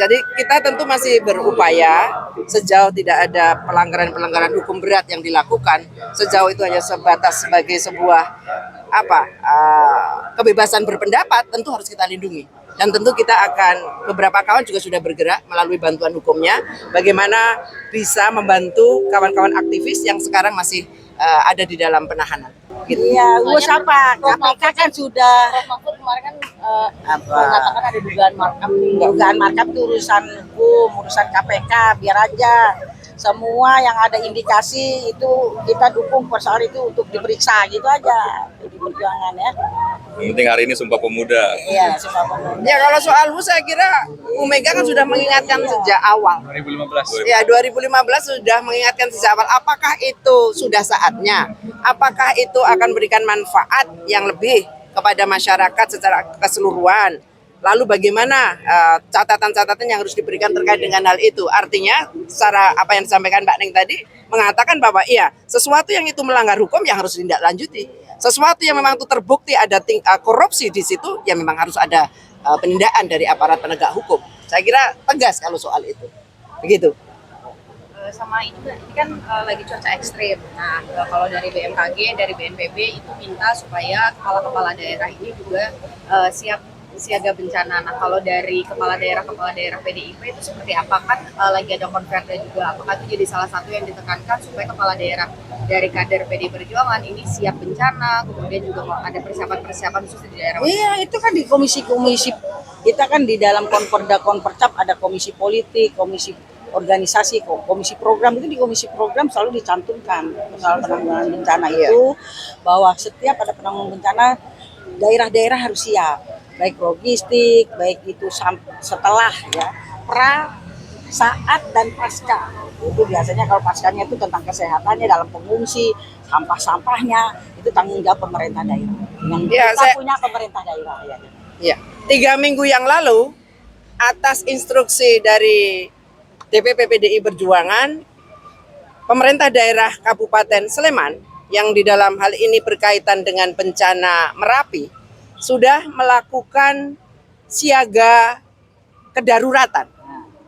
Jadi kita tentu masih berupaya sejauh tidak ada pelanggaran-pelanggaran hukum berat yang dilakukan, sejauh itu hanya sebatas sebagai sebuah kebebasan berpendapat, tentu harus kita lindungi. Dan tentu kita akan, beberapa kawan juga sudah bergerak melalui bantuan hukumnya, bagaimana bisa membantu kawan-kawan aktivis yang sekarang masih ada di dalam penahanan. Gitu. Iya, siapa? KPK kan sudah. Prof Mahfud kemarin kan mengatakan ada dugaan markup. Dugaan markup itu urusan hukum, urusan KPK, biar aja. Semua yang ada indikasi itu kita dukung soal itu untuk diperiksa gitu aja. Di perjuangan ya. Yang penting hari ini Sumpah Pemuda. Iya, Sumpah Pemuda. Ya kalau soal HU saya kira Bu Mega kan sudah mengingatkan sejak awal. 2015. Ya 2015 sudah mengingatkan sejak awal. Apakah itu sudah saatnya? Apakah itu akan memberikan manfaat yang lebih kepada masyarakat secara keseluruhan? Lalu bagaimana catatan-catatan yang harus diberikan terkait dengan hal itu? Artinya, secara apa yang disampaikan Mbak Neng tadi, mengatakan bahwa iya, sesuatu yang itu melanggar hukum yang harus ditindaklanjuti. Sesuatu yang memang itu terbukti ada korupsi di situ, ya memang harus ada penindakan dari aparat penegak hukum. Saya kira tegas kalau soal itu. Begitu. Sama ini kan lagi cuaca ekstrim. Nah, kalau dari BMKG, dari BNPB itu minta supaya kepala-kepala daerah ini juga siap siaga bencana. Nah, kalau dari kepala daerah PDIP itu seperti apa? Kan lagi ada konverda juga. Apakah itu jadi salah satu yang ditekankan supaya kepala daerah dari kader PDI Perjuangan ini siap bencana, kemudian juga ada persiapan-persiapan khusus di daerah? Iya, itu kan di komisi-komisi. Kita kan di dalam konpercap ada komisi politik, komisi organisasi, komisi program. Itu di komisi program selalu dicantumkan soal penanggulangan bencana itu, bahwa setiap ada penanggulangan bencana daerah-daerah harus siap, baik logistik, baik itu setelah ya, pra, saat dan pasca. Itu biasanya kalau paskanya itu tentang kesehatannya dalam pengungsi, sampah-sampahnya itu tanggung jawab pemerintah daerah. Yang kita punya pemerintah daerah ya. Ya, 3 minggu yang lalu atas instruksi dari DPP PDI Perjuangan, pemerintah daerah Kabupaten Sleman yang di dalam hal ini berkaitan dengan bencana Merapi sudah melakukan siaga kedaruratan.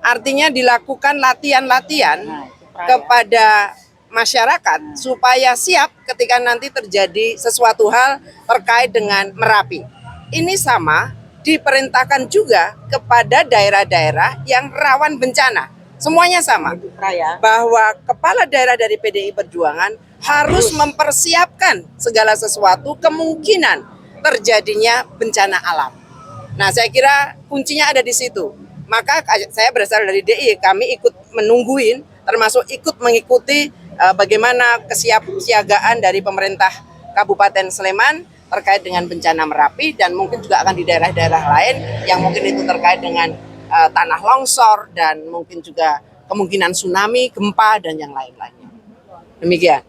Artinya dilakukan latihan-latihan kepada masyarakat supaya siap ketika nanti terjadi sesuatu hal terkait dengan Merapi. Ini sama diperintahkan juga kepada daerah-daerah yang rawan bencana. Semuanya sama, bahwa kepala daerah dari PDI Perjuangan harus mempersiapkan segala sesuatu kemungkinan terjadinya bencana alam. Nah, saya kira kuncinya ada di situ. Maka saya berasal dari DI, kami ikut menungguin, termasuk ikut mengikuti bagaimana kesiapsiagaan dari pemerintah Kabupaten Sleman terkait dengan bencana Merapi, dan mungkin juga akan di daerah-daerah lain yang mungkin itu terkait dengan tanah longsor dan mungkin juga kemungkinan tsunami, gempa, dan yang lain-lainnya. Demikian.